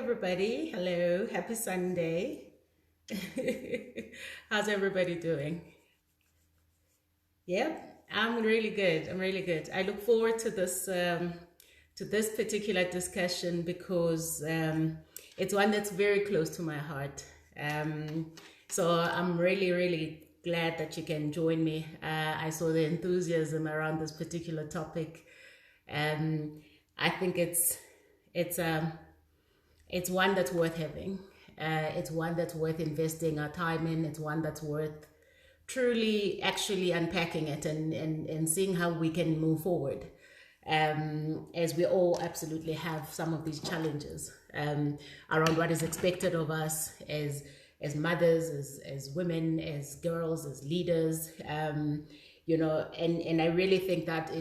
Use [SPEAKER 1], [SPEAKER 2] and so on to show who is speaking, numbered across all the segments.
[SPEAKER 1] everybody. Hello, happy Sunday. How's everybody doing? Yep, I'm really good. I'm really good. I look forward to this particular discussion because it's one that's very close to my heart. Um, so I'm really glad that you can join me. I saw the enthusiasm around this particular topic. Um, I think it's um, it's one that's worth having. It's one that's worth investing our time in. It's one that's worth truly actually unpacking it and seeing how we can move forward. As we all absolutely have some of these challenges around what is expected of us as mothers, as women, as girls, as leaders. And I really think that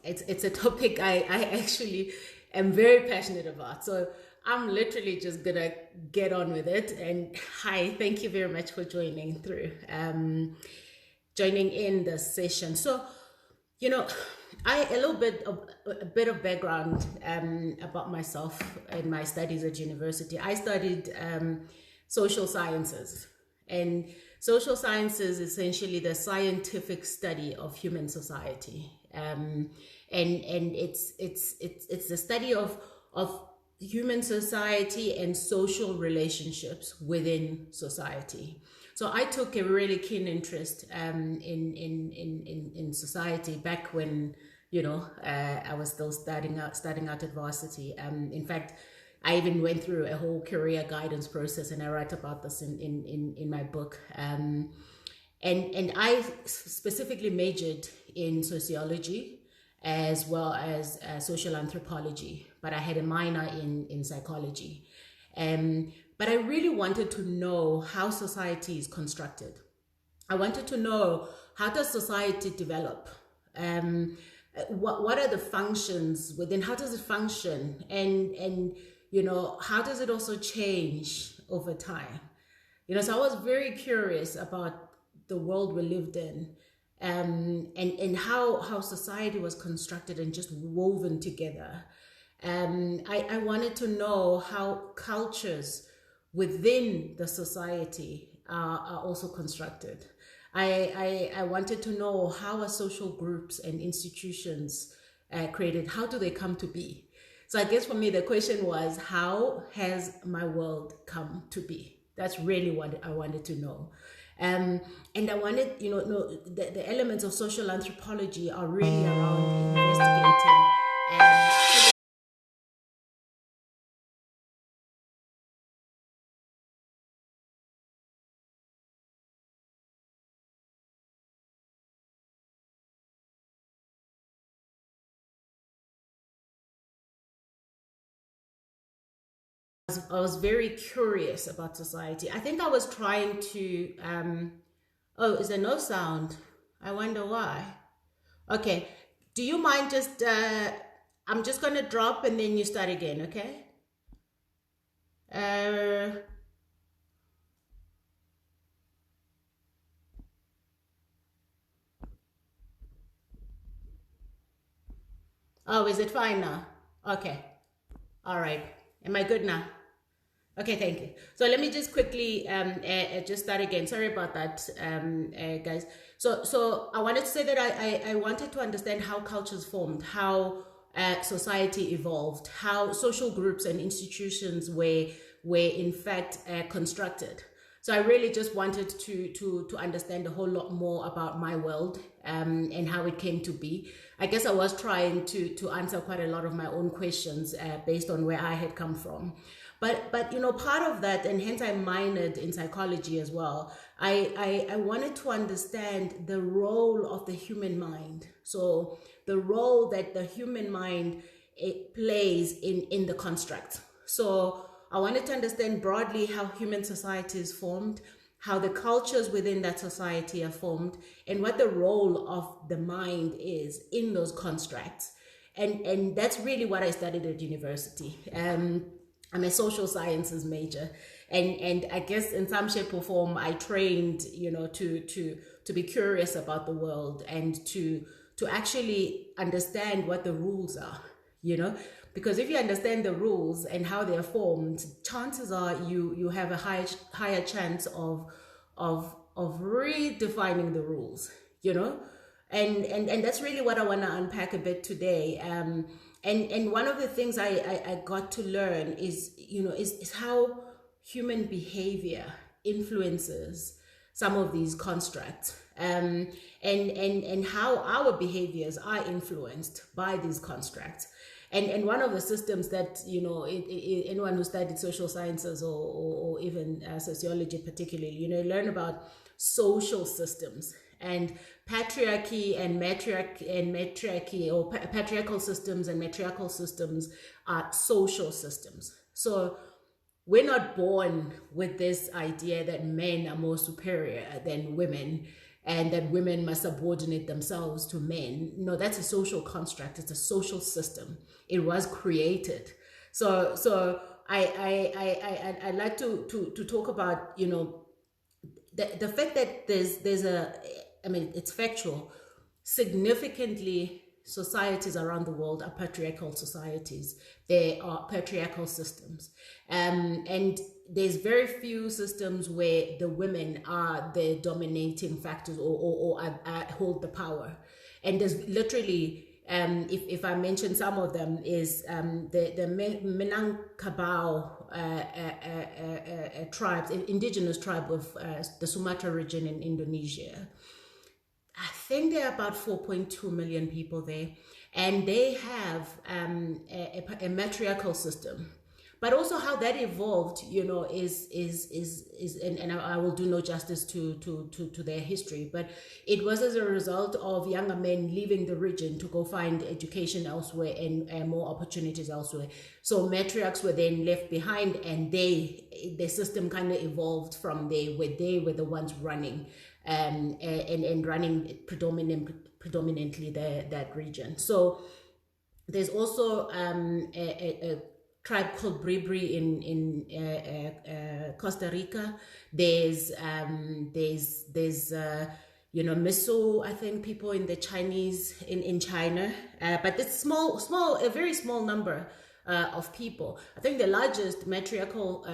[SPEAKER 1] it's a topic I actually am very passionate about. So I'm literally just gonna get on with it. And hi, thank you very much for joining in the session. So, you know, a bit of background about myself and my studies at university. I studied social sciences, and social sciences is essentially the scientific study of human society. And it's the study of human society and social relationships within society. So I took a really keen interest in society back when I was still starting out at varsity. In fact, I even went through a whole career guidance process, and I write about this in my book. And I specifically majored in sociology as well as social anthropology, but I had a minor in psychology. But I really wanted to know how society is constructed. I wanted to know, how does society develop? What are the functions within? How does it function? And how does it also change over time? So I was very curious about the world we lived in, and how society was constructed and just woven together. I wanted to know how cultures within the society are also constructed. I wanted to know how are social groups and institutions created, how do they come to be? So I guess for me the question was, how has my world come to be? That's really what I wanted to know. And I wanted, the elements of social anthropology are really around investigating. I was very curious about society. I think I was trying to. Oh, is there no sound? I wonder why. Okay. Do you mind just? I'm just gonna drop and then you start again. Okay. Uh, oh, is it fine now? Okay. All right. Am I good now? Okay, thank you. So let me just quickly just start again. Sorry about that, guys. So I wanted to say that I wanted to understand how cultures formed, how society evolved, how social groups and institutions were in fact constructed. So I really just wanted to understand a whole lot more about my world and how it came to be. I guess I was trying to answer quite a lot of my own questions based on where I had come from. But part of that, and hence I minored in psychology as well. I wanted to understand the role of the human mind. So the role that the human mind it plays in the construct. So I wanted to understand broadly how human society is formed, how the cultures within that society are formed, and what the role of the mind is in those constructs. And that's really what I studied at university. I'm a social sciences major, and I guess in some shape or form I trained, to be curious about the world and to actually understand what the rules are. you know, because if you understand the rules and how they're formed, chances are you have a higher chance of redefining the rules, you know. And that's really what I want to unpack a bit today. And one of the things I got to learn is, you know, is how human behavior influences some of these constructs, and how our behaviors are influenced by these constructs. And one of the systems that, you know, anyone who studied social sciences or even sociology particularly, you know, learn about social systems. And patriarchy and matriarchy, or patriarchal systems and matriarchal systems are social systems. So we're not born with this idea that men are more superior than women and that women must subordinate themselves to men. No, that's a social construct. It's a social system. It was created. So I like to talk about, you know, the fact that there's a, I mean, it's factual. Significantly, societies around the world are patriarchal societies. They are patriarchal systems. And there's very few systems where the women are the dominating factors or hold the power. And there's literally, if I mention some of them, is the Minangkabau tribes, indigenous tribe of the Sumatra region in Indonesia. I think there are about 4.2 million people there, and they have a matriarchal system. But also how that evolved, you know, is and I will do no justice to their history, but it was as a result of younger men leaving the region to go find education elsewhere and more opportunities elsewhere. So matriarchs were then left behind, and the system kind of evolved from there, where they were the ones running and running predominantly that region. So there's also a tribe called Bribri in Costa Rica. There's you know, Miso, I think, people in the Chinese in China, but it's a very small number of people. I think the largest matriarchal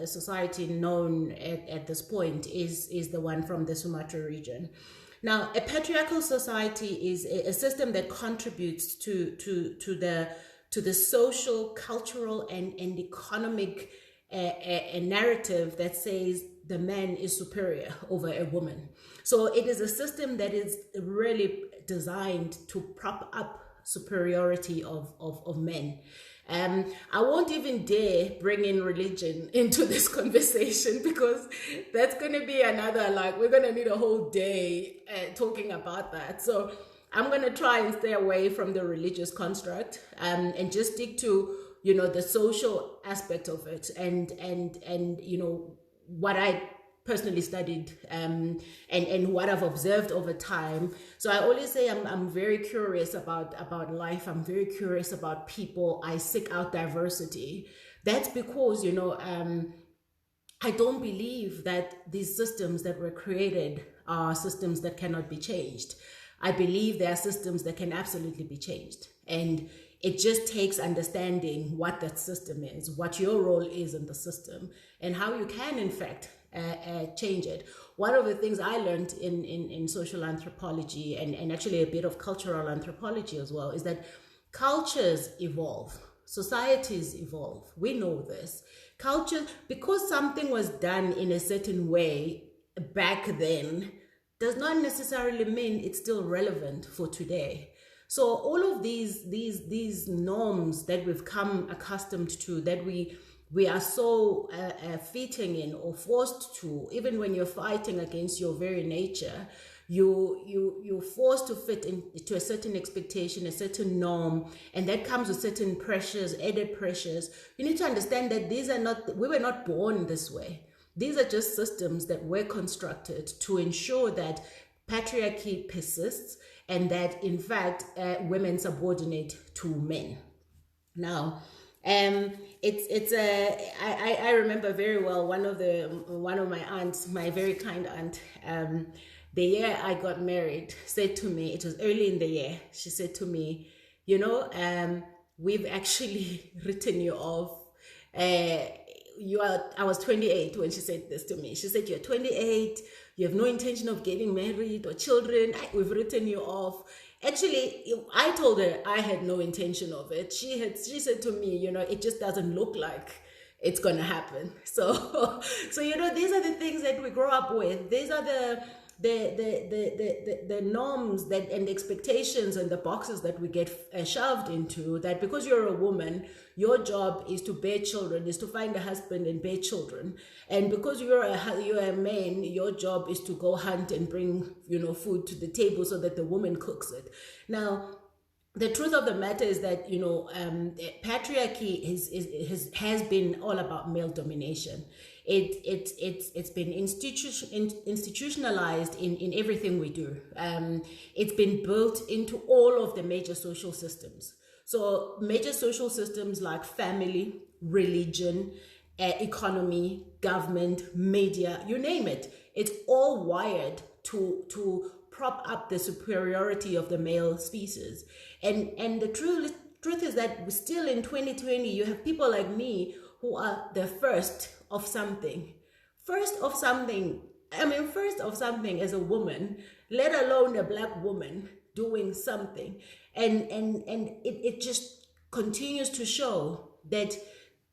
[SPEAKER 1] society known at this point is the one from the Sumatra region. Now, a patriarchal society is a system that contributes to the social, cultural, and economic narrative that says the man is superior over a woman. So it is a system that is really designed to prop up superiority of men. I won't even dare bring in religion into this conversation, because that's going to be another, like, we're going to need a whole day talking about that. So I'm going to try and stay away from the religious construct, and just stick to, you know, the social aspect of it, and you know, what I personally studied, and what I've observed over time. So I always say I'm very curious about life. I'm very curious about people. I seek out diversity. That's because, you know, I don't believe that these systems that were created are systems that cannot be changed. I believe there are systems that can absolutely be changed. And it just takes understanding what that system is, what your role is in the system, and how you can, in fact, change it. One of the things I learned in social anthropology, and actually a bit of cultural anthropology as well, is that cultures evolve, societies evolve. We know this. Culture, because something was done in a certain way back then, does not necessarily mean it's still relevant for today. So all of these norms that we've come accustomed to, that we are so fitting in or forced to, even when you're fighting against your very nature, you're forced to fit into a certain expectation, a certain norm, and that comes with certain pressures, added pressures. You need to understand that we were not born this way. These are just systems that were constructed to ensure that patriarchy persists, and that, in fact, women subordinate to men. Now, I remember very well one of my aunts, my very kind aunt, the year I got married, said to me, it was early in the year, she said to me, you know, we've actually written you off. I was 28 when she said this to me. She said, you're 28, you have no intention of getting married or children. We've written you off. Actually, I told her I had no intention of it. She said to me, it just doesn't look like it's gonna happen. So these are the things that we grow up with. These are the norms that and expectations and the boxes that we get shoved into, that because you're a woman, your job is to bear children, is to find a husband and bear children, and because you're a man, your job is to go hunt and bring food to the table so that the woman cooks it. Now, the truth of the matter is that patriarchy has been all about male domination. It's been institutionalized in everything we do. It's been built into all of the major social systems. So major social systems like family, religion, economy, government, media, you name it. It's all wired to prop up the superiority of the male species. And the truth is that still in 2020, you have people like me who are the first of something. First of something as a woman, let alone a Black woman doing something. And it just continues to show that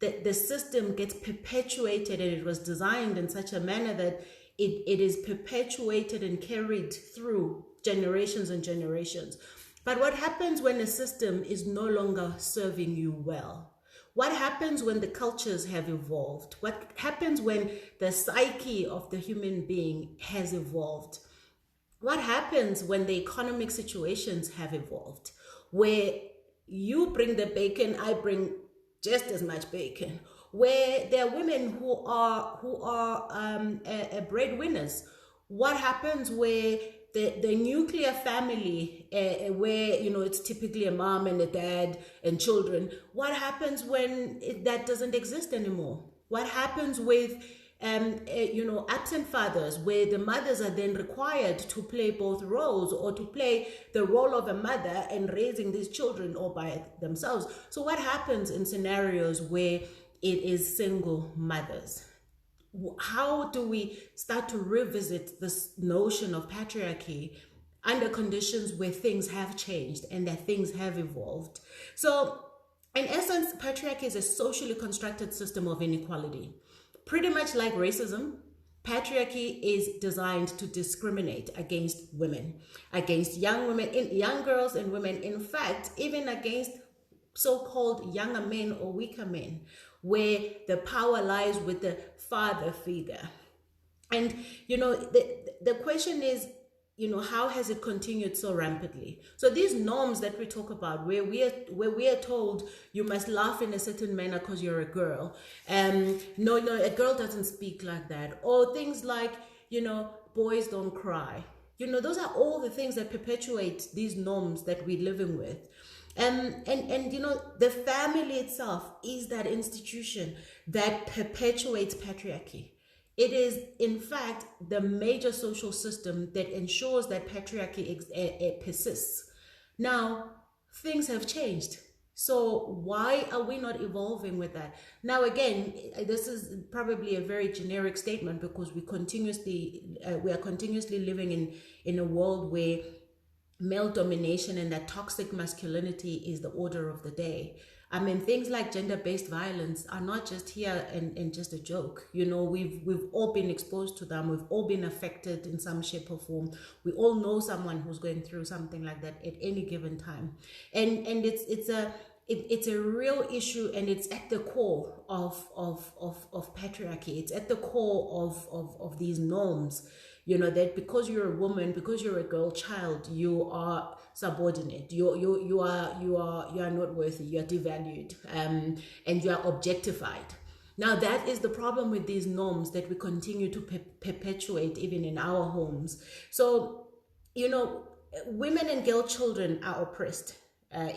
[SPEAKER 1] the system gets perpetuated, and it was designed in such a manner that it is perpetuated and carried through generations and generations. But what happens when a system is no longer serving you well? What happens when the cultures have evolved? What happens when the psyche of the human being has evolved? What happens when the economic situations have evolved? Where you bring the bacon, I bring just as much bacon. Where there are women who are breadwinners. What happens where the nuclear family, where it's typically a mom and a dad and children, what happens when that doesn't exist anymore? What happens with absent fathers, where the mothers are then required to play both roles, or to play the role of a mother and raising these children all by themselves? So what happens in scenarios where it is single mothers? How do we start to revisit this notion of patriarchy under conditions where things have changed and that things have evolved? So in essence, patriarchy is a socially constructed system of inequality. Pretty much like racism, patriarchy is designed to discriminate against women, against young women, young girls and women, in fact, even against so-called younger men or weaker men, where the power lies with the father figure. And the question is, how has it continued so rampantly? So these norms that we talk about, where we are told you must laugh in a certain manner because you're a girl, no, a girl doesn't speak like that, or things like boys don't cry. Those are all the things that perpetuate these norms that we're living with. And the family itself is that institution that perpetuates patriarchy. It is, in fact, the major social system that ensures that patriarchy persists. Now, things have changed. So why are we not evolving with that? Now, again, this is probably a very generic statement, because we are continuously living in a world where male domination and that toxic masculinity is the order of the day. I mean, things like gender-based violence are not just here and just a joke. We've all been exposed to them. We've all been affected in some shape or form. We all know someone who's going through something like that at any given time. And it's a real issue, and it's at the core of patriarchy. It's at the core of these norms. That because you're a woman, because you're a girl child, you are subordinate. You are not worthy. You are devalued, and you are objectified. Now that is the problem with these norms that we continue to perpetuate even in our homes. So women and girl children are oppressed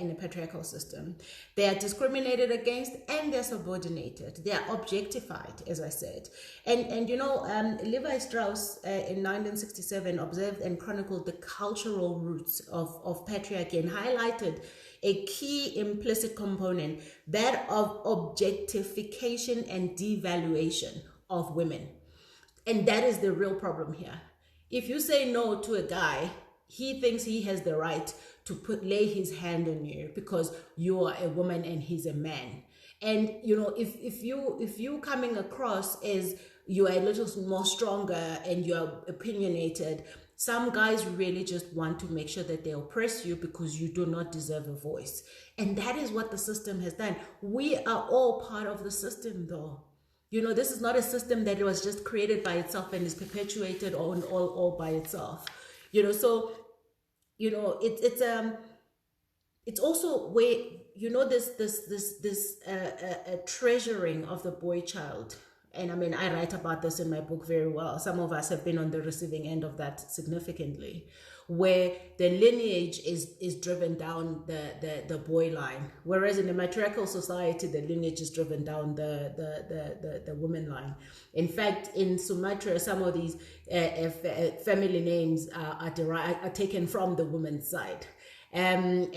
[SPEAKER 1] in a patriarchal system. They are discriminated against, and they're subordinated. They are objectified, as I said. And Levi Strauss in 1967 observed and chronicled the cultural roots of patriarchy, and highlighted a key implicit component, that of objectification and devaluation of women. And that is the real problem here. If you say no to a guy, he thinks he has the right to lay his hand on you because you are a woman and he's a man. And if you coming across as you are a little more stronger and you're opinionated, some guys really just want to make sure that they oppress you because you do not deserve a voice. And that is what the system has done. We are all part of the system, though. This is not a system that was just created by itself and is perpetuated all by itself. So it's also where this treasuring of the boy child. And I mean, I write about this in my book very well. Some of us have been on the receiving end of that significantly, where the lineage is driven down the boy line, whereas in a matriarchal society, the lineage is driven down the woman line. In fact, in Sumatra, some of these family names are taken from the woman's side, and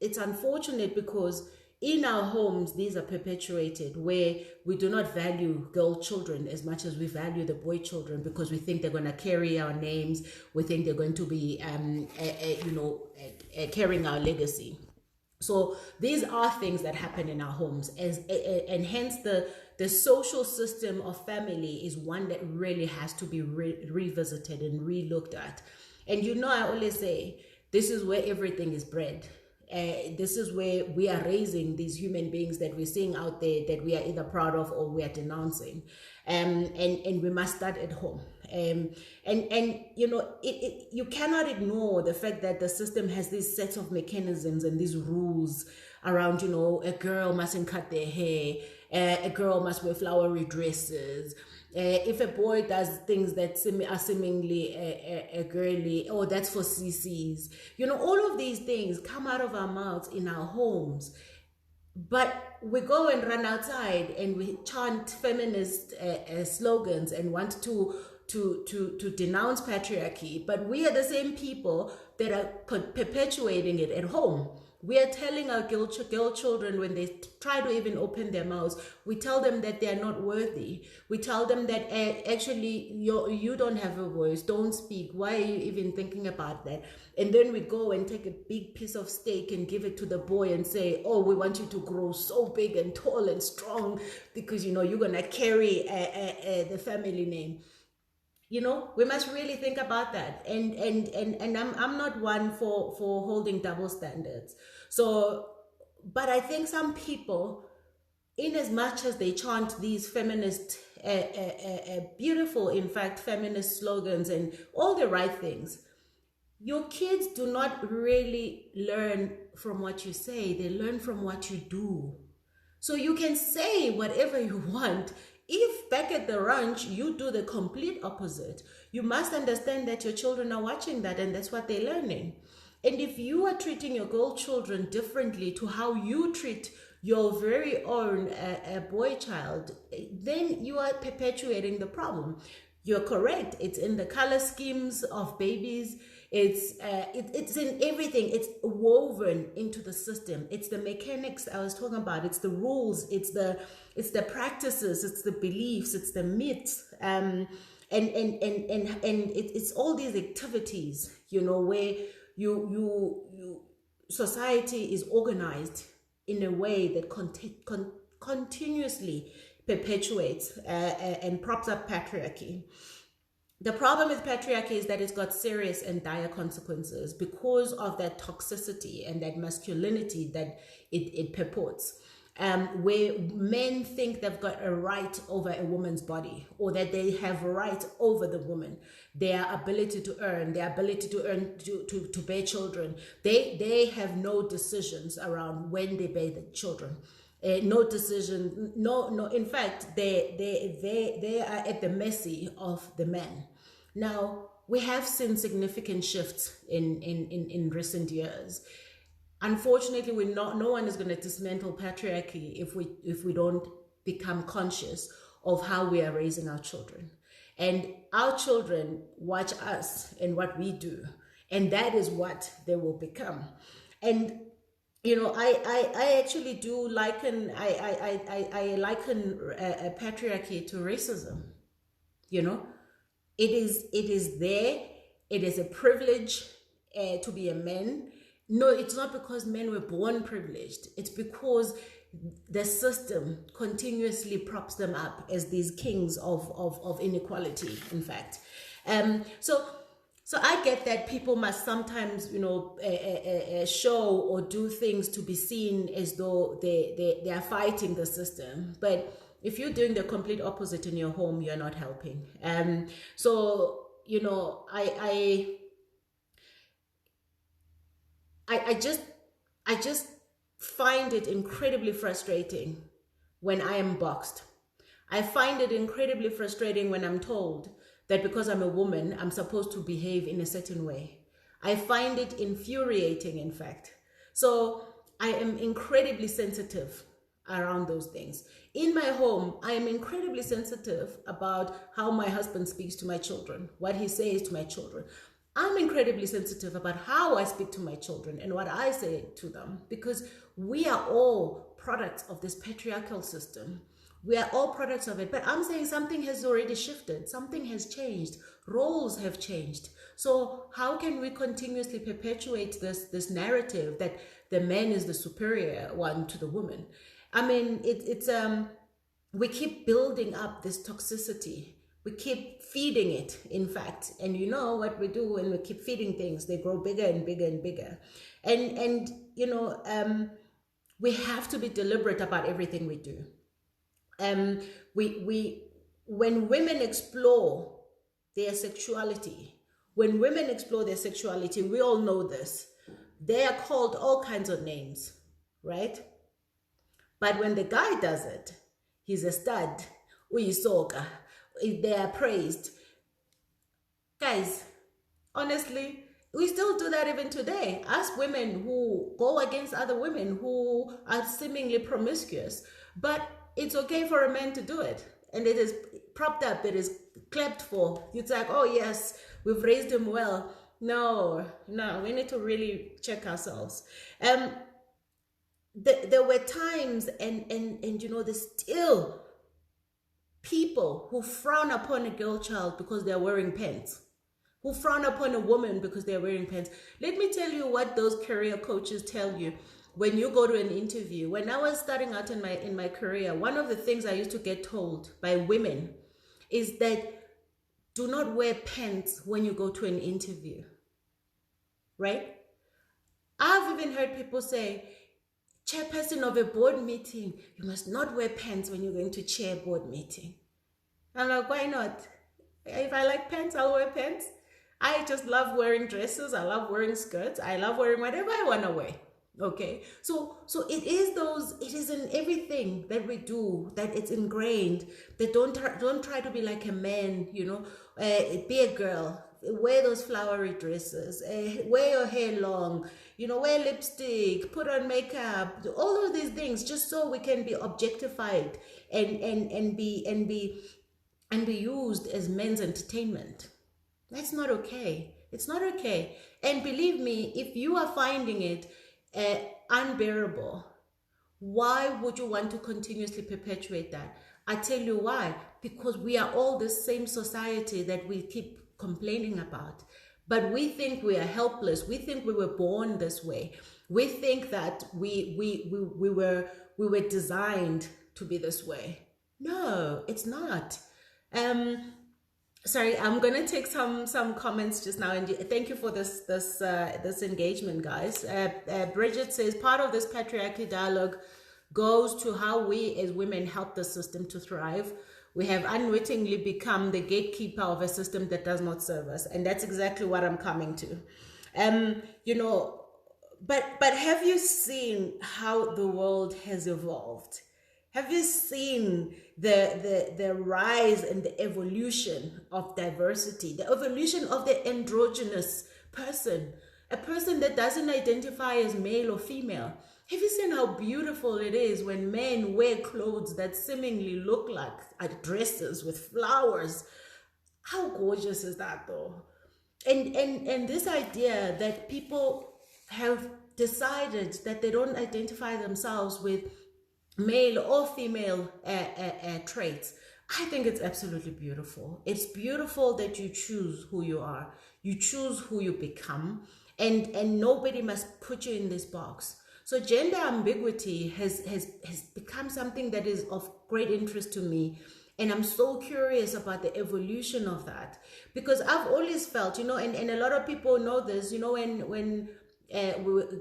[SPEAKER 1] it's unfortunate because in our homes, these are perpetuated where we do not value girl children as much as we value the boy children because we think they're going to carry our names. We think they're going to be, carrying our legacy. So these are things that happen in our homes, and hence the social system of family is one that really has to be revisited and re-looked at. And I always say, this is where everything is bred. This is where we are raising these human beings that we're seeing out there that we are either proud of or we are denouncing, and we must start at home. You cannot ignore the fact that the system has these sets of mechanisms and these rules around. A girl mustn't cut their hair, a girl must wear flowery dresses. If a boy does things that are seemingly girly, that's for CCs. All of these things come out of our mouths in our homes. But we go and run outside and we chant feminist slogans and want to denounce patriarchy. But we are the same people that are perpetuating it at home. We are telling our girl children when they try to even open their mouths, we tell them that they are not worthy. We tell them that actually you don't have a voice, don't speak. Why are you even thinking about that? And then we go and take a big piece of steak and give it to the boy and say, oh, we want you to grow so big and tall and strong because, you're going to carry the family name. We must really think about that. And I'm not one for holding double standards. So, but I think some people, in as much as they chant these feminist, beautiful, in fact, feminist slogans and all the right things, your kids do not really learn from what you say. They learn from what you do. So you can say whatever you want. If back at the ranch, you do the complete opposite, you must understand that your children are watching that and that's what they're learning. And if you are treating your girl children differently to how you treat your very own boy child, then you are perpetuating the problem. You're correct. It's in the color schemes of babies. It's in everything. It's woven into the system. It's the mechanics I was talking about. It's the rules. It's the practices. It's the beliefs. It's the myths. And it's all these activities. Where society is organized in a way that continuously perpetuates and props up patriarchy. The problem with patriarchy is that it's got serious and dire consequences because of that toxicity and that masculinity that it purports. Where men think they've got a right over a woman's body, or that they have a right over the woman, their ability to earn, to bear children. They have no decisions around when they bear the children. No decision, no. In fact, they are at the mercy of the man. Now, we have seen significant shifts in recent years. Unfortunately, no one is going to dismantle patriarchy if we don't become conscious of how we are raising our children. And our children watch us and what we do, and that is what they will become. And I actually do liken I liken patriarchy to racism. It is there. It is a privilege to be a man. No, it's not because men were born privileged. It's because the system continuously props them up as these kings of inequality, in fact. So I get that people must sometimes, show or do things to be seen as though they are fighting the system. But if you're doing the complete opposite in your home, you're not helping. So, I just find it incredibly frustrating when I am boxed. I find it incredibly frustrating when I'm told that because I'm a woman, I'm supposed to behave in a certain way. I find it infuriating, in fact. So I am incredibly sensitive around those things. In my home, I am incredibly sensitive about how my husband speaks to my children, what he says to my children. I'm incredibly sensitive about how I speak to my children and what I say to them, because we are all products of this patriarchal system. We are all products of it. But I'm saying something has already shifted. Something has changed. Roles have changed. So how can we continuously perpetuate this narrative that the man is the superior one to the woman? I mean, we keep building up this toxicity. We keep feeding it, in fact. And you know what we do when we keep feeding things? They grow bigger and bigger and bigger. And we have to be deliberate about everything we do. When women explore their sexuality, we all know this, they are called all kinds of names, right? But when the guy does it, he's a stud, uyisoka, they are praised. Guys, honestly, we still do that even today. Us women who go against other women who are seemingly promiscuous, but it's okay for a man to do it, and it is propped up, it is clapped for. It's like, oh yes, we've raised him well. No, we need to really check ourselves. There were times, and there's still people who frown upon a girl child because they're wearing pants, who frown upon a woman because they're wearing pants. Let me tell you what those career coaches tell you. When you go to an interview, when I was starting out in my career, one of the things I used to get told by women is that do not wear pants when you go to an interview, right? I've even heard people say, chairperson of a board meeting, you must not wear pants when you're going to chair a board meeting. I'm like, why not? If I like pants, I'll wear pants. I just love wearing dresses. I love wearing skirts. I love wearing whatever I want to wear. Okay, so it is in everything that we do, that it's ingrained, that don't try to be like a man, be a girl, wear those flowery dresses, wear your hair long, wear lipstick, put on makeup, all of these things, just so we can be objectified and be used as men's entertainment. That's not okay. It's not okay. And believe me, if you are finding it unbearable, why would you want to continuously perpetuate that? I tell you why. Because we are all the same society that we keep complaining about. But we think we are helpless. We think we were born this way. We think that we were designed to be this way. No, it's not. Sorry, I'm gonna take some comments just now, and thank you for this engagement, guys. Bridget says part of this patriarchy dialogue goes to how we as women help the system to thrive. We have unwittingly become the gatekeeper of a system that does not serve us, and that's exactly what I'm coming to. But have you seen how the world has evolved? Have you seen the rise and the evolution of diversity, the evolution of the androgynous person, a person that doesn't identify as male or female? Have you seen how beautiful it is when men wear clothes that seemingly look like dresses with flowers? How gorgeous is that, though? And this idea that people have decided that they don't identify themselves with male or female traits, I think it's absolutely beautiful. It's beautiful that you choose who you are, you choose who you become, and nobody must put you in this box. So gender ambiguity has become something that is of great interest to me. And I'm so curious about the evolution of that, because I've always felt, and a lot of people know this, when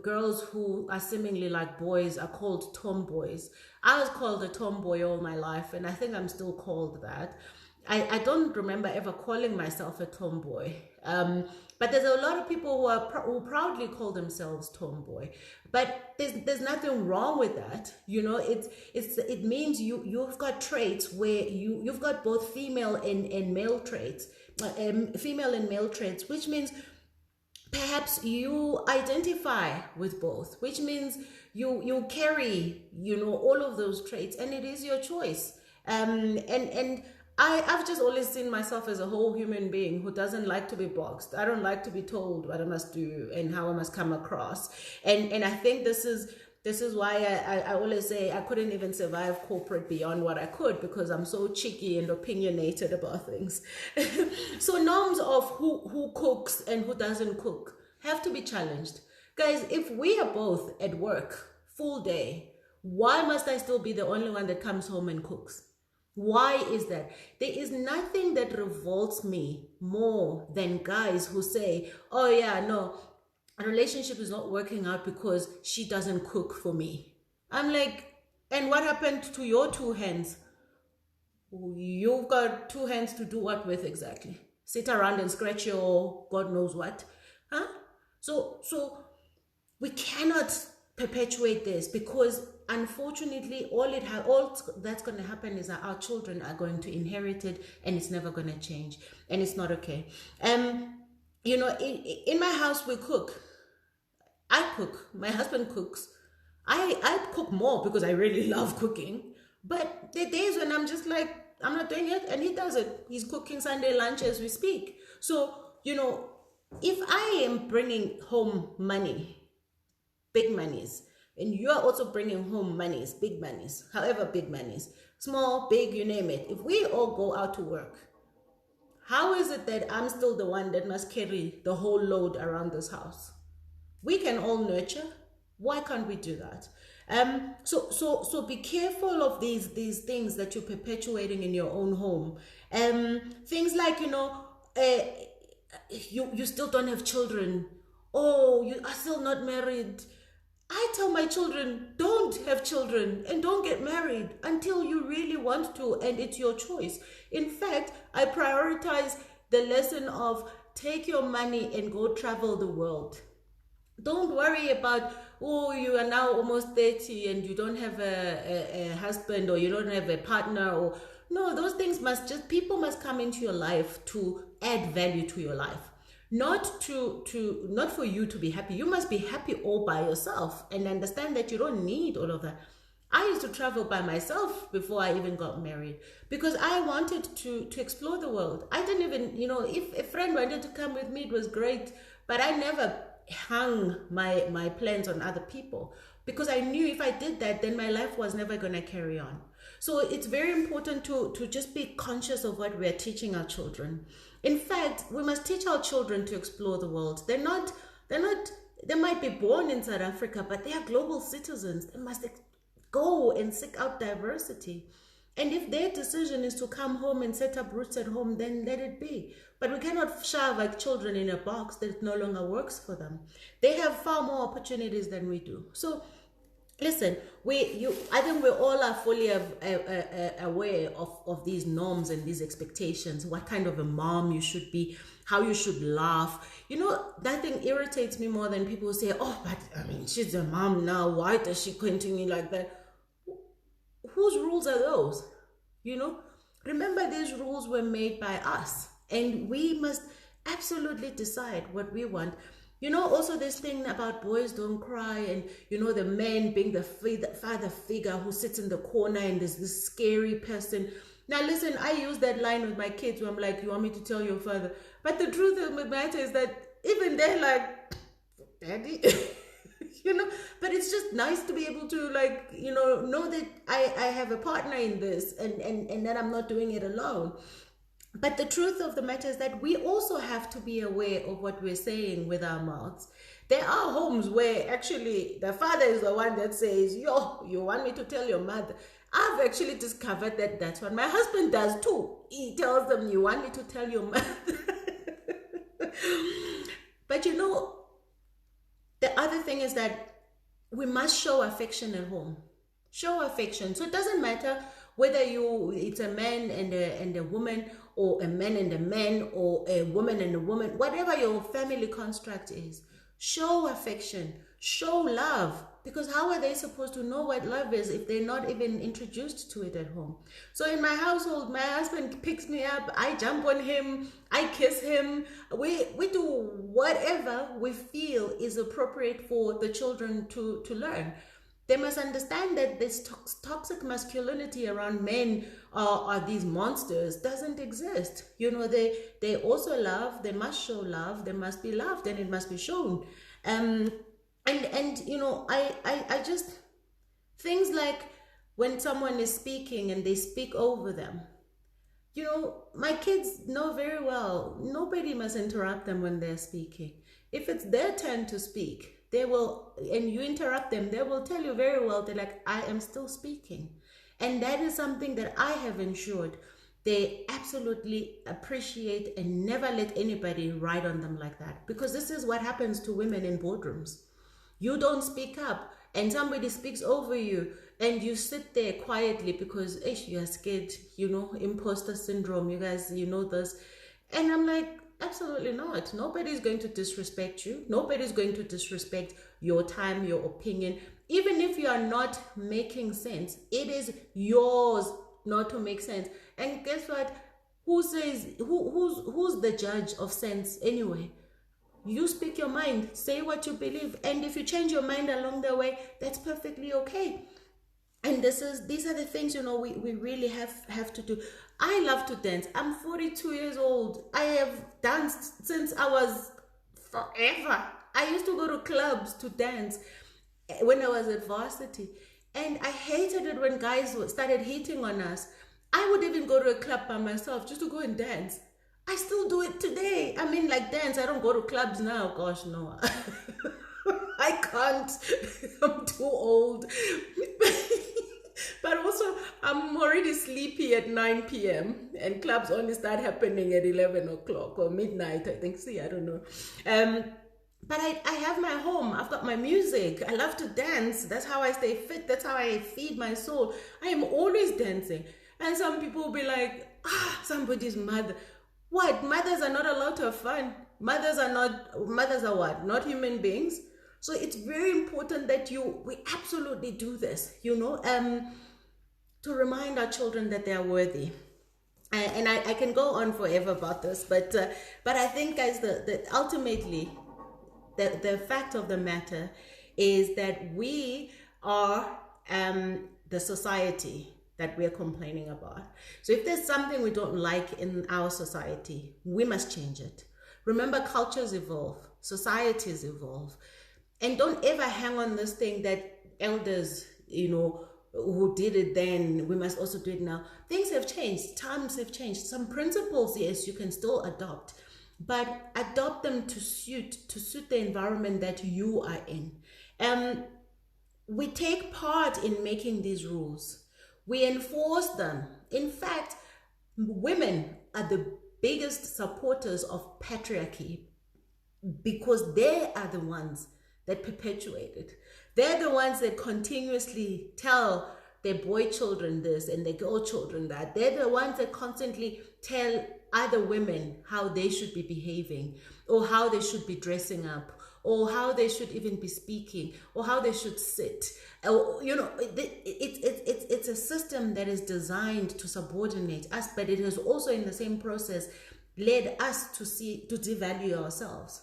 [SPEAKER 1] girls who are seemingly like boys are called tomboys. I was called a tomboy all my life, and I think I'm still called that. I don't remember ever calling myself a tomboy. But there's a lot of people who proudly call themselves tomboy. But there's nothing wrong with that. It means you've got traits where you've got both female and male traits, female and male traits, which means perhaps you identify with both, which means you carry all of those traits, and it is your choice. And I've just always seen myself as a whole human being who doesn't like to be boxed. I don't like to be told what I must do and how I must come across. And I think this is why I always say I couldn't even survive corporate beyond what I could, because I'm so cheeky and opinionated about things. So norms of who cooks and who doesn't cook have to be challenged. Guys, if we are both at work full day, why must I still be the only one that comes home and cooks? Why is that? There is nothing that revolts me more than guys who say, oh yeah, no, a relationship is not working out because she doesn't cook for me. I'm like, and what happened to your two hands? You've got two hands to do what with exactly? Sit around and scratch your God knows what? Huh? So we cannot perpetuate this, because unfortunately all that's going to happen is that our children are going to inherit it, and it's never going to change, and it's not okay. In my house we cook. I cook, my husband cooks. I cook more because I really love cooking, but there are days when I'm just like, I'm not doing it, and he does it. He's cooking Sunday lunch as we speak. So if I am bringing home money, big monies, and you are also bringing home monies, big monies, however big monies, small, big, you name it. If we all go out to work, how is it that I'm still the one that must carry the whole load around this house? We can all nurture. Why can't we do that? So be careful of these things that you're perpetuating in your own home. Things like, you still don't have children. Oh, you are still not married. I tell my children, don't have children and don't get married until you really want to, and it's your choice. In fact, I prioritize the lesson of take your money and go travel the world. Don't worry about, oh, you are now almost 30 and you don't have a husband, or you don't have a partner, or no, those things people must come into your life to add value to your life. Not for you to be happy. You must be happy all by yourself and understand that you don't need all of that. I used to travel by myself before I even got married, because I wanted to explore the world. I didn't even, if a friend wanted to come with me, it was great, but I never hung my plans on other people, because I knew if I did that, then my life was never going to carry on. So it's very important to just be conscious of what we're teaching our children. In fact, we must teach our children to explore the world. They might be born in South Africa, but they are global citizens. They must go and seek out diversity. And if their decision is to come home and set up roots at home, then let it be. But we cannot shove our children in a box that no longer works for them. They have far more opportunities than we do. So listen, I think we all are fully aware of these norms and these expectations, what kind of a mom you should be, how you should laugh. That thing irritates me more than people who say, oh, but she's a mom now, why does she continue like that? Whose rules are those? Remember, these rules were made by us, and we must absolutely decide what we want. Also this thing about boys don't cry, and the man being the father figure who sits in the corner and there's this scary person. Now listen, I use that line with my kids where I'm like, you want me to tell your father? But the truth of the matter is that even they're like, Daddy, you know, but it's just nice to be able to, like, know that I have a partner in this, and that I'm not doing it alone. But the truth of the matter is that we also have to be aware of what we're saying with our mouths. There are homes where actually the father is the one that says, yo, you want me to tell your mother? I've actually discovered that that's what my husband does too. He tells them, you want me to tell your mother? But the other thing is that we must show affection at home. Show affection. So it doesn't matter whether it's a man and a woman, or a man and a man, or a woman and a woman, whatever your family construct is. Show affection, show love, because how are they supposed to know what love is if they're not even introduced to it at home? So in my household, my husband picks me up, I jump on him, I kiss him, we do whatever we feel is appropriate for the children to learn. They must understand that this toxic masculinity around men are these monsters doesn't exist. They also love, they must show love, they must be loved, and it must be shown. I just, things like when someone is speaking and they speak over them. My kids know very well, nobody must interrupt them when they're speaking. If it's their turn to speak, they will, and you interrupt them, they will tell you very well, they're like, I am still speaking. And that is something that I have ensured they absolutely appreciate, and never let anybody ride on them like that. Because this is what happens to women in boardrooms. You don't speak up, and somebody speaks over you, and you sit there quietly because you are scared, imposter syndrome, you guys, this. And I'm like, absolutely not. Nobody's going to disrespect you. Nobody's going to disrespect your time, your opinion. Even if you are not making sense, it is yours not to make sense. And guess what? Who says, who's the judge of sense anyway? You speak your mind, say what you believe. And if you change your mind along the way, that's perfectly okay. And these are the things, we really have to do. I love to dance. I'm 42 years old. I have danced since I was forever. I used to go to clubs to dance when I was at varsity. And I hated it when guys started hitting on us. I would even go to a club by myself just to go and dance. I still do it today. I mean, like, dance. I don't go to clubs now. Gosh, no. I can't. I'm too old. But also, I'm already sleepy at 9 p.m. and clubs only start happening at 11 o'clock or midnight, I think. I don't know. But I have my home. I've got my music. I love to dance. That's how I stay fit. That's how I feed my soul. I am always dancing. And some people will be like, somebody's mother. What? Mothers are not allowed to have fun. Mothers are what? Not human beings. So it's very important that we absolutely do this, to remind our children that they are worthy. And I can go on forever about this, but I think, guys, that ultimately the fact of the matter is that we are the society that we're complaining about. So if there's something we don't like in our society, we must change it. Remember, cultures evolve, societies evolve. And don't ever hang on this thing that elders, who did it then, we must also do it now. Things have changed. Times have changed. Some principles, yes, you can still adopt, but adopt them to suit the environment that you are in. We take part in making these rules. We enforce them. In fact, women are the biggest supporters of patriarchy because they are the ones that perpetuate it. They're the ones that continuously tell their boy children this and their girl children that. They're the ones that constantly tell other women how they should be behaving, or how they should be dressing up, or how they should even be speaking, or how they should sit. It's a system that is designed to subordinate us, but it has also in the same process led us to devalue ourselves.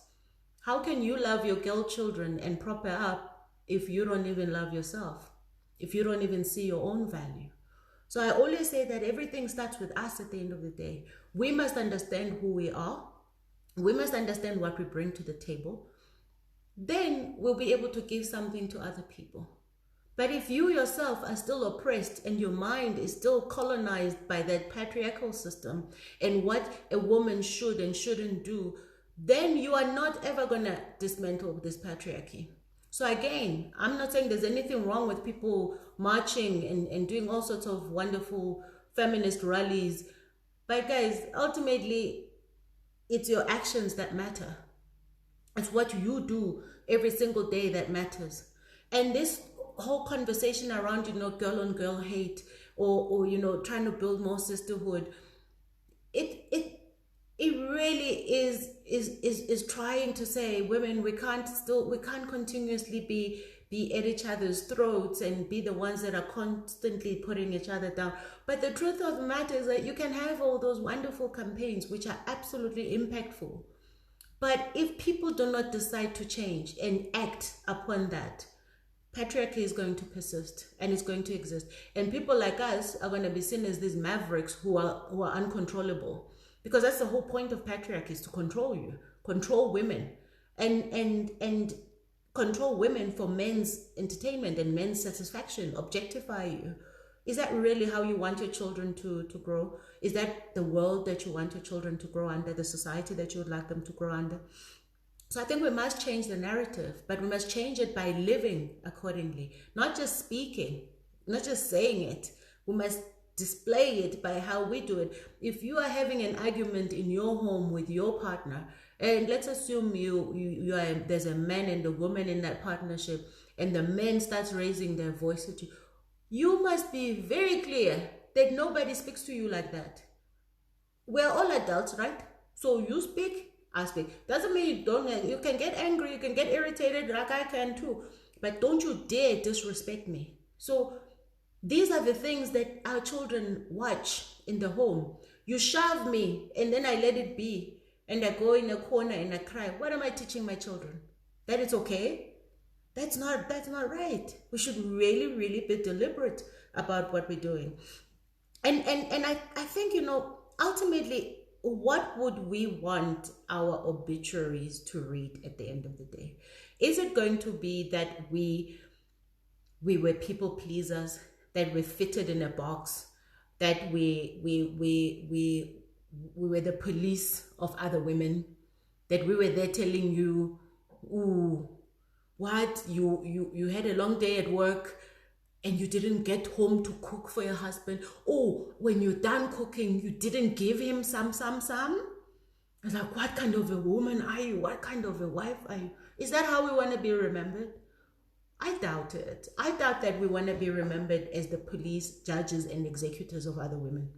[SPEAKER 1] How can you love your girl children and prop her up if you don't even love yourself? If you don't even see your own value? So I always say that everything starts with us at the end of the day. We must understand who we are. We must understand what we bring to the table. then we'll be able to give something to other people. But if you yourself are still oppressed and your mind is still colonized by that patriarchal system and what a woman should and shouldn't do, then you are not ever going to dismantle this patriarchy. So again, I'm not saying there's anything wrong with people marching and doing all sorts of wonderful feminist rallies. But guys, ultimately, it's your actions that matter. It's what you do every single day that matters. And this whole conversation around, girl on girl hate or trying to build more sisterhood, it really is trying to say, women, we can't continuously be at each other's throats and be the ones that are constantly putting each other down. But the truth of the matter is that you can have all those wonderful campaigns which are absolutely impactful, but if people do not decide to change and act upon that, patriarchy is going to persist and it's going to exist. And people like us are going to be seen as these mavericks who are uncontrollable. Because that's the whole point of patriarchy, is to control you, control women, and control women for men's entertainment and men's satisfaction, objectify you. Is that really how you want your children to grow? Is that the world that you want your children to grow under, the society that you would like them to grow under? So I think we must change the narrative, but we must change it by living accordingly, not just speaking, not just saying it. We must display it by how we do it. If you are having an argument in your home with your partner, and let's assume there's a man and a woman in that partnership, and the man starts raising their voice at you, you must be very clear that nobody speaks to you like that. We're all adults, right? So you speak, I speak. Doesn't mean you can get angry, you can get irritated, like I can too, but don't you dare disrespect me. So these are the things that our children watch in the home. You shove me and then I let it be, and I go in a corner and I cry. What am I teaching my children? That it's okay? That's not right. We should really, really be deliberate about what we're doing. And I think, ultimately, what would we want our obituaries to read at the end of the day? Is it going to be that we were people pleasers, that we fitted in a box, that we were the police of other women, that we were there telling you, ooh, what, you had a long day at work and you didn't get home to cook for your husband. Oh, when you're done cooking, you didn't give him some. I was like, what kind of a woman are you? What kind of a wife are you? Is that how we want to be remembered? I doubt it. I doubt that we want to be remembered as the police, judges, and executors of other women.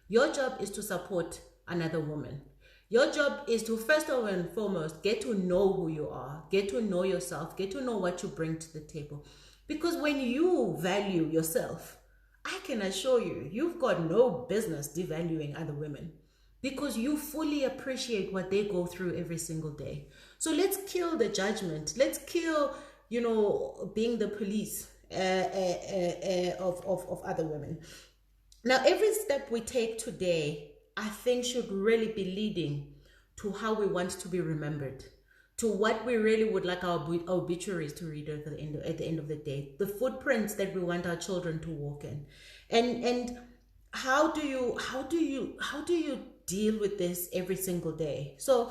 [SPEAKER 1] Your job is to support another woman. Your job is to, first and foremost, get to know who you are, get to know yourself, get to know what you bring to the table. Because when you value yourself, I can assure you, you've got no business devaluing other women, because you fully appreciate what they go through every single day. So let's kill the judgment. Let's kill being the police of other women. Now, every step we take today, I think, should really be leading to how we want to be remembered, to what we really would like our obituaries to read at the end of the day, the footprints that we want our children to walk in, and how do you deal with this every single day? So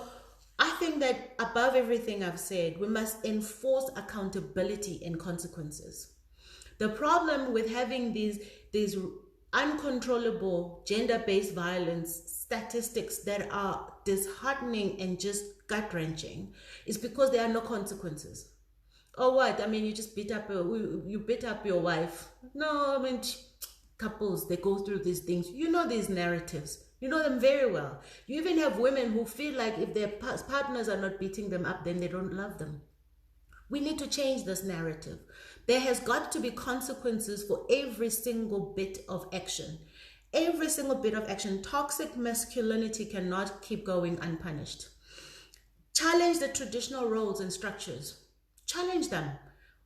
[SPEAKER 1] I think that above everything I've said, we must enforce accountability and consequences. The problem with having these uncontrollable gender-based violence statistics that are disheartening and just gut-wrenching is because there are no consequences. Oh, what? I mean, you just beat up your wife. No, I mean, couples, they go through these things. You know these narratives. You know them very well. You even have women who feel like if their partners are not beating them up, then they don't love them. We need to change this narrative. There has got to be consequences for every single bit of action. Every single bit of action. Toxic masculinity cannot keep going unpunished. Challenge the traditional roles and structures. Challenge them.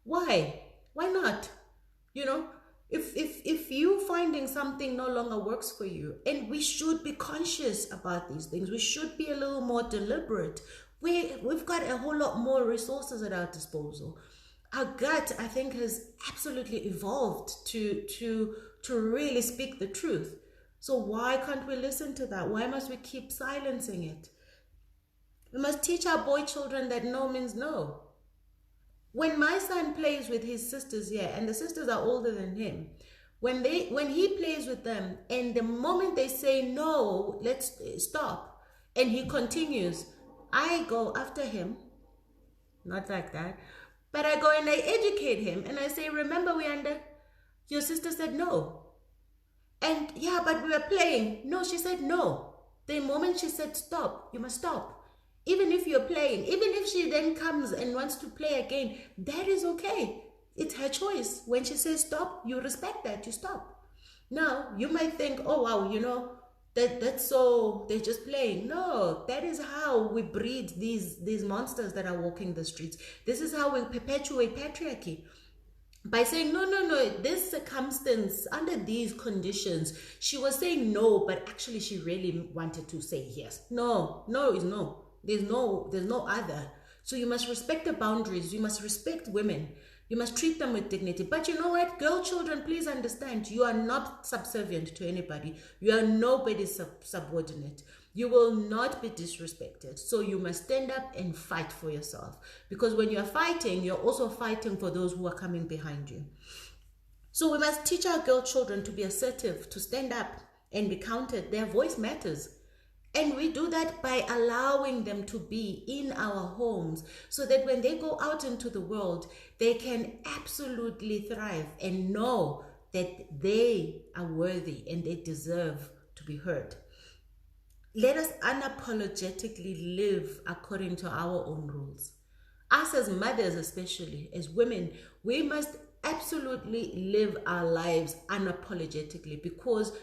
[SPEAKER 1] Why? Why not? If you finding something no longer works for you, and we should be conscious about these things, we should be a little more deliberate. we've got a whole lot more resources at our disposal. Our gut, I think, has absolutely evolved to really speak the truth. So why can't we listen to that? Why must we keep silencing it? We must teach our boy children that no means no. When my son plays with his sisters here, and the sisters are older than him, when he plays with them, and the moment they say no, let's stop, and he continues, I go after him, not like that, but I go and I educate him, and I say, remember, your sister said no. And yeah, but we were playing. No, she said no. The moment she said stop, you must stop. Even if you're playing, even if she then comes and wants to play again, that is okay. It's her choice. When she says stop, you respect that, you stop. Now, you might think, oh wow, that's so, they're just playing. No, that is how we breed these monsters that are walking the streets. This is how we perpetuate patriarchy. By saying, no, this circumstance, under these conditions, she was saying no, but actually she really wanted to say yes. No is no. There's no other. So you must respect the boundaries. You must respect women. You must treat them with dignity. But you know what? Girl children, please understand, you are not subservient to anybody. You are nobody's subordinate. You will not be disrespected. So you must stand up and fight for yourself. Because when you're fighting, you're also fighting for those who are coming behind you. So we must teach our girl children to be assertive, to stand up and be counted. Their voice matters. And we do that by allowing them to be in our homes so that when they go out into the world, they can absolutely thrive and know that they are worthy and they deserve to be heard. Let us unapologetically live according to our own rules. Us as mothers, especially as women, we must absolutely live our lives unapologetically, because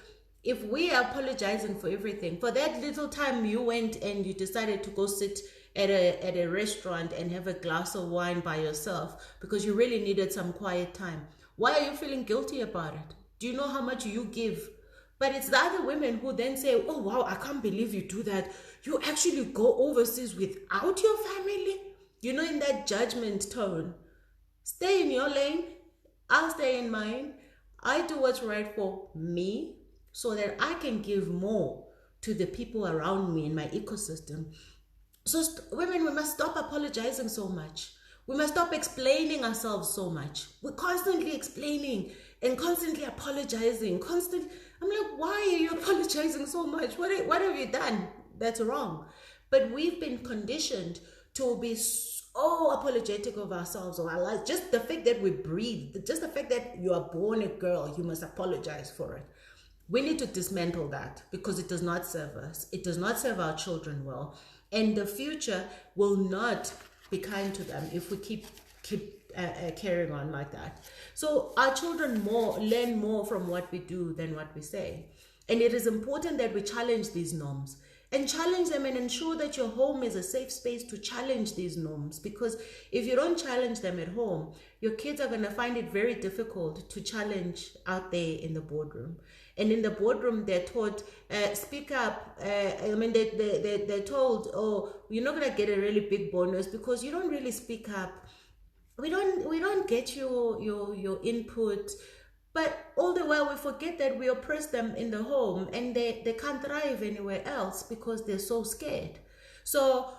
[SPEAKER 1] if we are apologizing for everything, for that little time you went and you decided to go sit at a restaurant and have a glass of wine by yourself because you really needed some quiet time, why are you feeling guilty about it? Do you know how much you give? But it's the other women who then say, oh wow, I can't believe you do that. You actually go overseas without your family? In that judgment tone. Stay in your lane. I'll stay in mine. I do what's right for me, so that I can give more to the people around me in my ecosystem. So women, we must stop apologizing so much. We must stop explaining ourselves so much. We're constantly explaining and constantly apologizing. I'm like, why are you apologizing so much? What have you done that's wrong? But we've been conditioned to be so apologetic of ourselves or our lives. Just the fact that we breathe, just the fact that you are born a girl, you must apologize for it. We need to dismantle that because it does not serve us. It does not serve our children well. And the future will not be kind to them if we keep carrying on like that. So our children learn more from what we do than what we say. And it is important that we challenge these norms and challenge them and ensure that your home is a safe space to challenge these norms. Because if you don't challenge them at home, your kids are going to find it very difficult to challenge out there in the boardroom. And in the boardroom, they're taught, speak up. They're told, oh, you're not going to get a really big bonus because you don't really speak up. We don't get your input. But all the while we forget that we oppress them in the home and they can't thrive anywhere else because they're so scared. So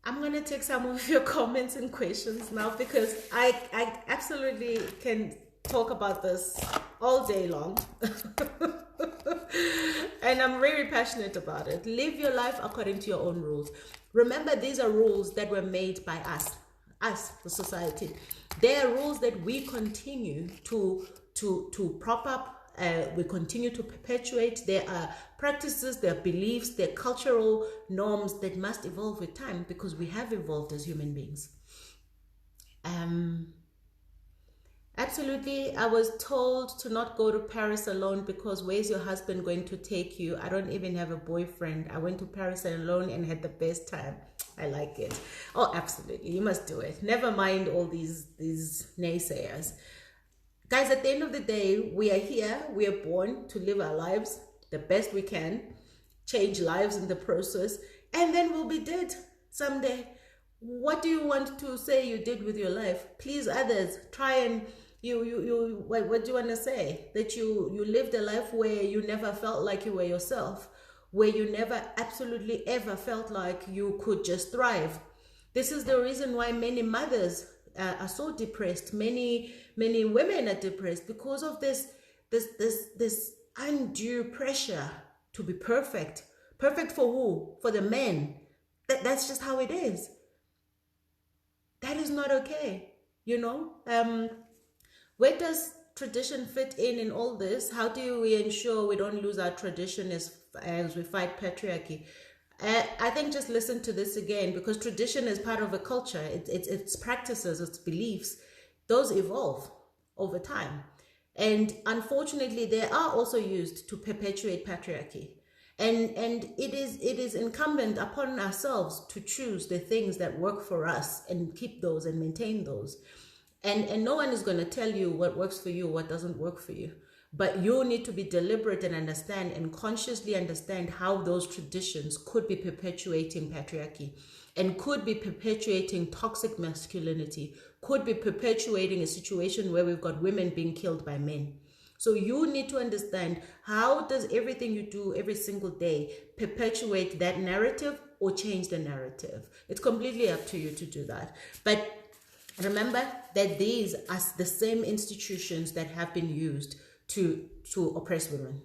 [SPEAKER 1] I'm going to take some of your comments and questions now because I absolutely can talk about this all day long. And I'm very passionate about it. Live your life according to your own rules. Remember, these are rules that were made by us, the society. They are rules that we continue to prop up, we continue to perpetuate. There are practices, there are beliefs, there are cultural norms that must evolve with time because we have evolved as human beings. Absolutely. I was told to not go to Paris alone because where's your husband going to take you? I don't even have a boyfriend. I went to Paris alone and had the best time. I like it. Oh, absolutely. You must do it. Never mind all these naysayers. Guys, at the end of the day, we are here. We are born to live our lives the best we can, change lives in the process, and then we'll be dead someday. What do you want to say you did with your life? Please others. Try and what do you want to say? That you lived a life where you never felt like you were yourself, where you never absolutely ever felt like you could just thrive. This is the reason why many mothers are so depressed. Many women are depressed because of this undue pressure to be perfect. Perfect for who? For the men. That's just how it is. That is not okay, you know. Where does tradition fit in all this? How do we ensure we don't lose our tradition as we fight patriarchy? I think just listen to this again, because tradition is part of a culture. It's practices, its beliefs. Those evolve over time. And unfortunately, they are also used to perpetuate patriarchy. And it is incumbent upon ourselves to choose the things that work for us and keep those and maintain those. And no one is going to tell you what works for you, what doesn't work for you. But you need to be deliberate and understand and consciously understand how those traditions could be perpetuating patriarchy and could be perpetuating toxic masculinity, could be perpetuating a situation where we've got women being killed by men. So you need to understand, how does everything you do every single day perpetuate that narrative or change the narrative? It's completely up to you to do that. But remember that these are the same institutions that have been used to oppress women.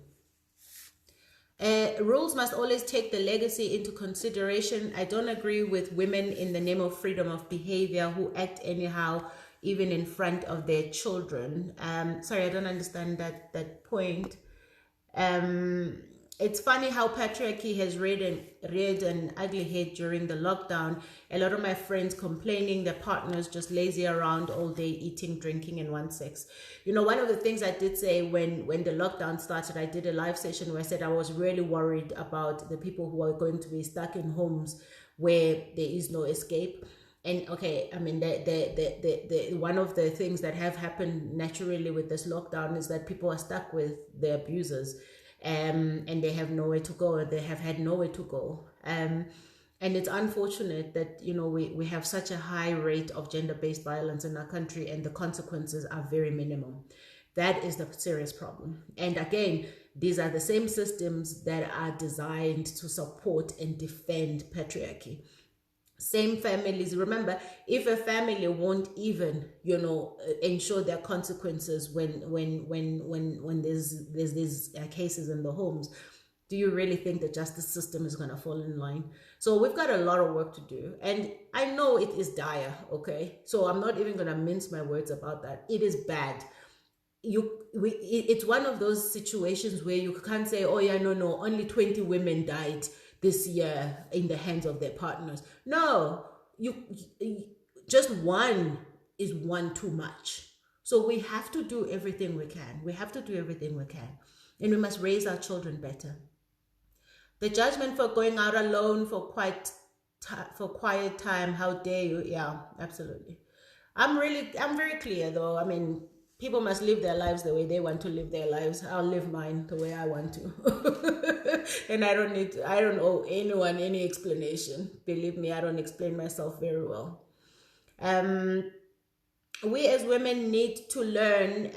[SPEAKER 1] Rules must always take the legacy into consideration. I don't agree with women in the name of freedom of behavior who act anyhow, even in front of their children. Sorry, I don't understand that point. It's funny how patriarchy has reared an ugly head during the lockdown. A lot of my friends complaining their partners just lazy around all day, eating, drinking, and want sex. You know, one of the things I did say when the lockdown started, I did a live session where I said I was really worried about the people who are going to be stuck in homes where there is no escape. And okay, I mean, the one of the things that have happened naturally with this lockdown is that people are stuck with their abusers. And they have nowhere to go, they have had nowhere to go. And it's unfortunate that, you know, we have such a high rate of gender-based violence in our country, and the consequences are very minimum. That is the serious problem. And again, these are the same systems that are designed to support and defend patriarchy. Same families. Remember, if a family won't even, you know, ensure their consequences when there's these cases in the homes, do you really think the justice system is going to fall in line? So we've got a lot of work to do, and I know it is dire. Okay, so I'm not even going to mince my words about that. It is bad. It's one of those situations where you can't say, oh yeah, no, only 20 women died this year in the hands of their partners. No, you just one is one too much. So we have to do everything we can. We have to do everything we can. And we must raise our children better. The judgment for going out alone for quiet time, how dare you? Yeah, absolutely. I'm very clear though. I mean, people must live their lives the way they want to live their lives. I'll live mine the way I want to. And I don't owe anyone any explanation. Believe me, I don't explain myself very well. We as women need to learn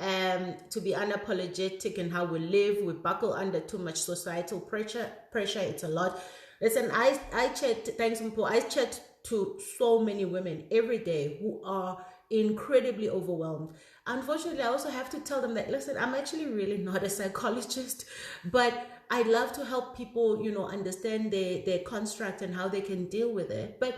[SPEAKER 1] to be unapologetic in how we live. We buckle under too much societal pressure. It's a lot. Listen, I chat, thanks Mpo, I chat to so many women every day who are incredibly overwhelmed. Unfortunately, I also have to tell them that, listen, I'm actually really not a psychologist, but I love to help people, you know, understand their construct and how they can deal with it. But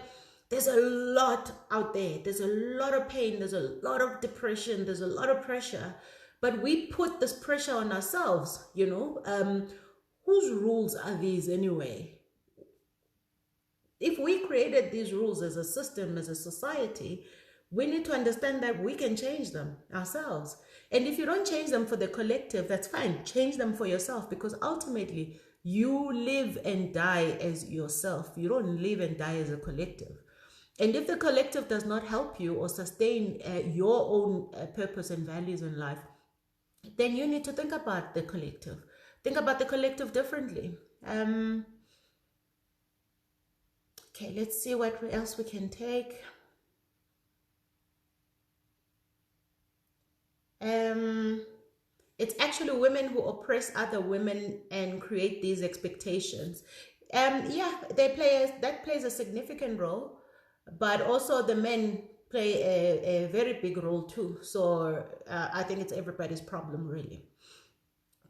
[SPEAKER 1] there's a lot out there. There's a lot of pain. There's a lot of depression. There's a lot of pressure. But we put this pressure on ourselves, you know. Whose rules are these anyway? If we created these rules as a system, as a society, we need to understand that we can change them ourselves. And if you don't change them for the collective, that's fine. Change them for yourself, because ultimately you live and die as yourself. You don't live and die as a collective. And if the collective does not help you or sustain your own purpose and values in life, then you need to think about the collective. Think about the collective differently. Okay, let's see what else we can take. It's actually women who oppress other women and create these expectations. Yeah, that plays a significant role, but also the men play a very big role too. So I think it's everybody's problem, really.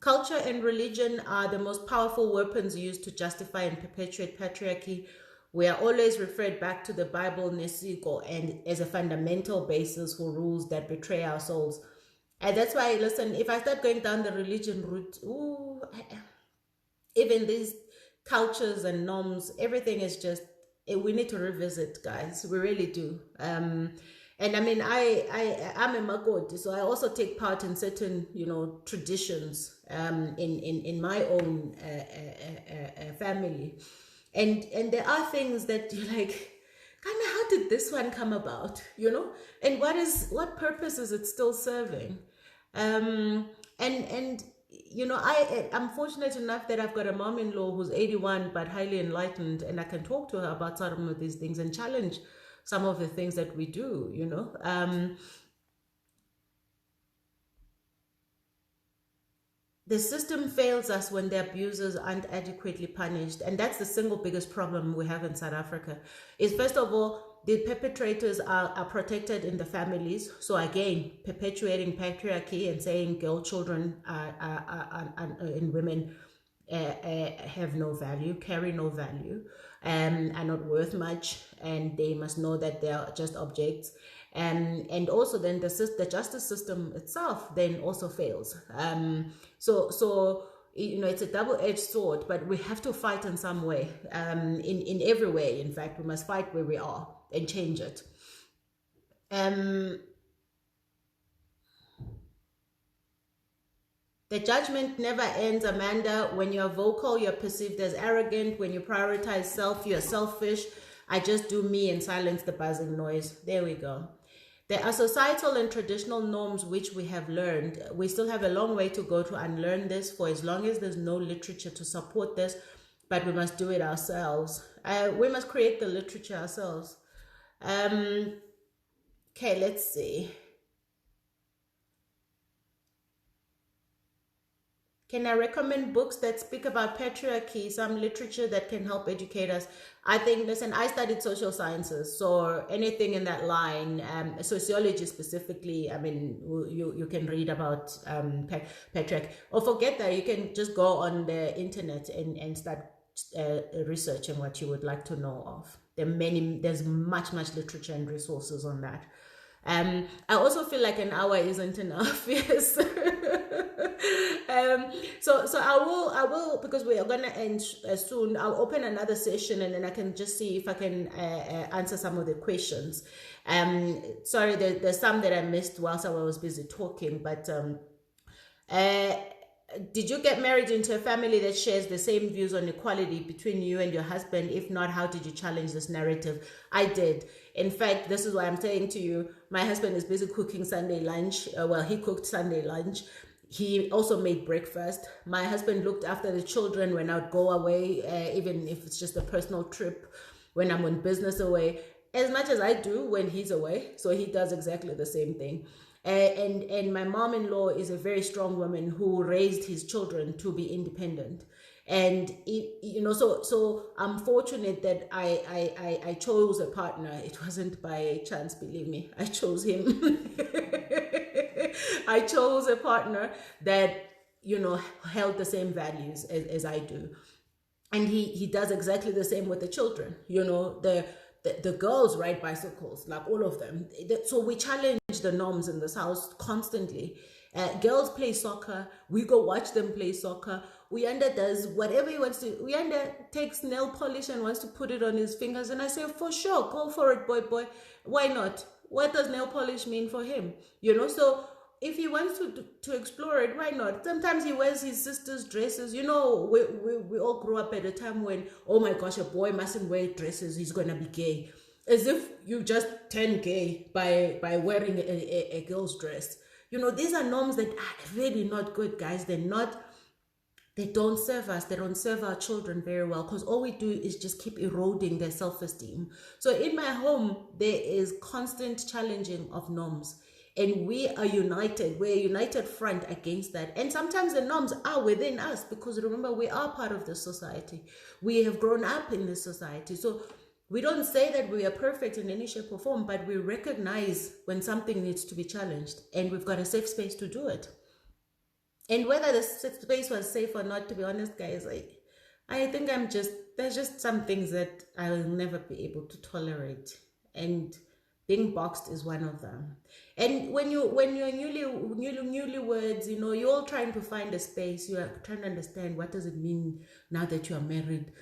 [SPEAKER 1] Culture and religion are the most powerful weapons used to justify and perpetuate patriarchy. We are always referred back to the Bible, Nesiko, and as a fundamental basis for rules that betray our souls. And that's why, listen, if I start going down the religion route, even these cultures and norms, everything is just, we need to revisit, guys. We really do. And I mean, I'm a Makoti, so I also take part in certain, traditions in my own family. And there are things that you're like, kind of, how did this one come about, and what purpose is it still serving? And I'm fortunate enough that I've got a mom-in-law who's 81 but highly enlightened, and I can talk to her about some of these things and challenge some of the things that we do. The system fails us when the abusers aren't adequately punished, and that's the single biggest problem we have in South Africa. Is, first of all, the perpetrators are protected in the families. So again, perpetuating patriarchy and saying girl children and women have no value, carry no value, are not worth much, and they must know that they are just objects. And also then the justice system itself then also fails. So it's a double-edged sword, but we have to fight in some way, in every way. In fact, we must fight where we are and change it. The judgment never ends, Amanda. When you're vocal, you're perceived as arrogant. When you prioritize self, you're selfish. I just do me and silence the buzzing noise. There we go. There are societal and traditional norms which we have learned. We still have a long way to go to unlearn this, for as long as there's no literature to support this, but we must do it ourselves. We must create the literature ourselves. Okay, let's see. Can I recommend books that speak about patriarchy, some literature that can help educate us? I think, listen, I studied social sciences, so anything in that line, sociology specifically, I mean, you can read about patriarchy. Or forget that, you can just go on the internet and start researching what you would like to know of. There's much literature and resources on that. I also feel like an hour isn't enough. Yes. So I will, because we are gonna end soon. I'll open another session and then I can just see if I can answer some of the questions. Sorry, there's some that I missed whilst I was busy talking, but did you get married into a family that shares the same views on equality between you and your husband? If not, how did you challenge this narrative? I did. In fact, this is why I'm saying to you, my husband is busy cooking Sunday lunch. He cooked Sunday lunch. He also made breakfast. My husband looked after the children when I'd go away, even if it's just a personal trip, when I'm on business away, as much as I do when he's away. So he does exactly the same thing. And my mom-in-law is a very strong woman who raised his children to be independent. And so I'm fortunate that I chose a partner. It wasn't by chance, believe me. I chose him. I chose a partner that held the same values as I do, and he does exactly the same with the children. The girls ride bicycles, like all of them. So we challenge the norms in this house constantly. Girls play soccer. We go watch them play soccer. Uyanda does whatever he wants to. Uyanda takes nail polish and wants to put it on his fingers. And I say, for sure, go for it, boy. Why not? What does nail polish mean for him? So if he wants to explore it, why not? Sometimes he wears his sister's dresses. We all grew up at a time when, oh my gosh, a boy mustn't wear dresses, he's going to be gay. As if you just turn gay by wearing a girl's dress. These are norms that are really not good, guys. They're not they don't serve us, they don't serve our children very well, because all we do is just keep eroding their self-esteem. So in my home, there is constant challenging of norms. And we are united. We're a united front against that. And sometimes the norms are within us, because remember, we are part of the society. We have grown up in this society. So we don't say that we are perfect in any shape or form, but we recognize when something needs to be challenged, and we've got a safe space to do it. And whether the space was safe or not, to be honest, guys, I think there's just some things that I'll never be able to tolerate. And being boxed is one of them. And when you're newlyweds, you know, you're all trying to find a space. You are trying to understand, what does it mean now that you are married?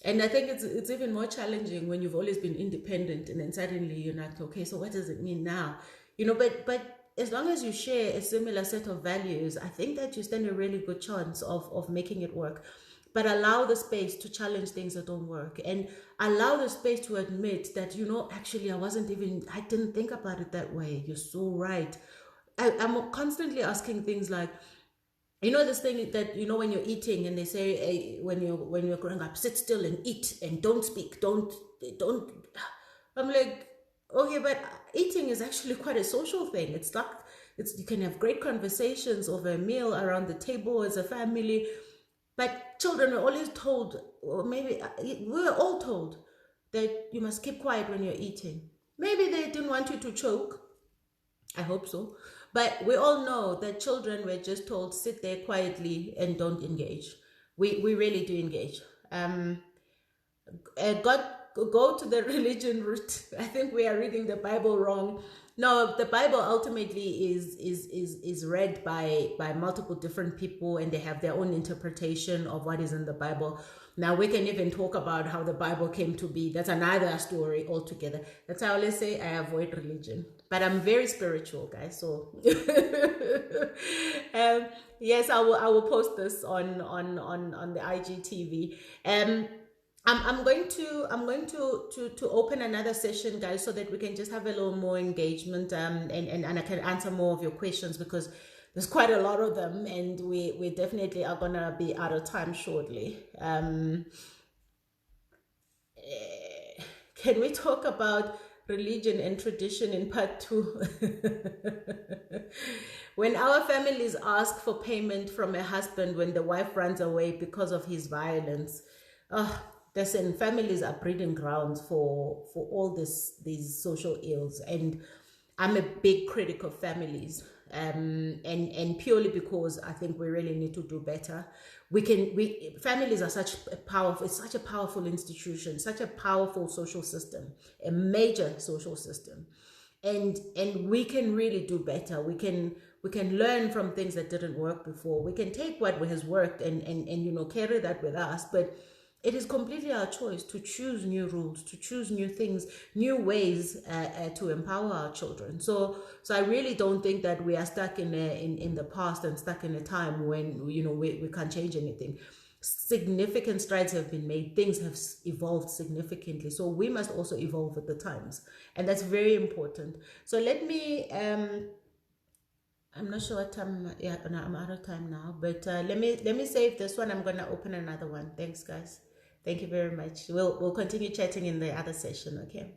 [SPEAKER 1] And I think it's even more challenging when you've always been independent, and then suddenly you're like, okay, so what does it mean now? You know, but as long as you share a similar set of values, I think that you stand a really good chance of making it work. But allow the space to challenge things that don't work, and allow the space to admit that, you know, actually, I didn't think about it that way. You're so right. I'm constantly asking things like, you know, this thing that, you know, when you're eating and they say, hey, when you're growing up, sit still and eat and don't speak, don't. I'm like, okay, but eating is actually quite a social thing. You can have great conversations over a meal around the table as a family, but children are always told, or maybe we're all told, that you must keep quiet when you're eating. Maybe they didn't want you to choke. I hope so. But we all know that children were just told, sit there quietly and don't engage. We really do engage. Go to the religion route. I think we are reading the Bible wrong. No, the Bible ultimately is read by multiple different people, and they have their own interpretation of what is in the Bible. Now, we can even talk about how the Bible came to be. That's another story altogether. That's how I always say I avoid religion. But I'm very spiritual, guys. So yes, I will post this on the IGTV. I'm going to open another session, guys, so that we can just have a little more engagement, and I can answer more of your questions, because there's quite a lot of them, and we definitely are gonna be out of time shortly. Can we talk about religion and tradition in part 2? When our families ask for payment from a husband when the wife runs away because of his violence, listen, families are breeding grounds for all these social ills, and I'm a big critic of families, and purely because I think we really need to do better. Families are such a powerful institution, such a powerful social system, a major social system, and we can really do better. We can learn from things that didn't work before. We can take what has worked and you know, carry that with us, but it is completely our choice to choose new rules, to choose new things, new ways to empower our children. So I really don't think that we are stuck in the past and stuck in a time when, you know, we can't change anything. Significant strides have been made. Things have evolved significantly. So we must also evolve with the times, and that's very important. So let me. I'm not sure what time. Yeah, no, I'm out of time now. But let me save this one. I'm gonna open another one. Thanks, guys. Thank you very much. We'll continue chatting in the other session. Okay.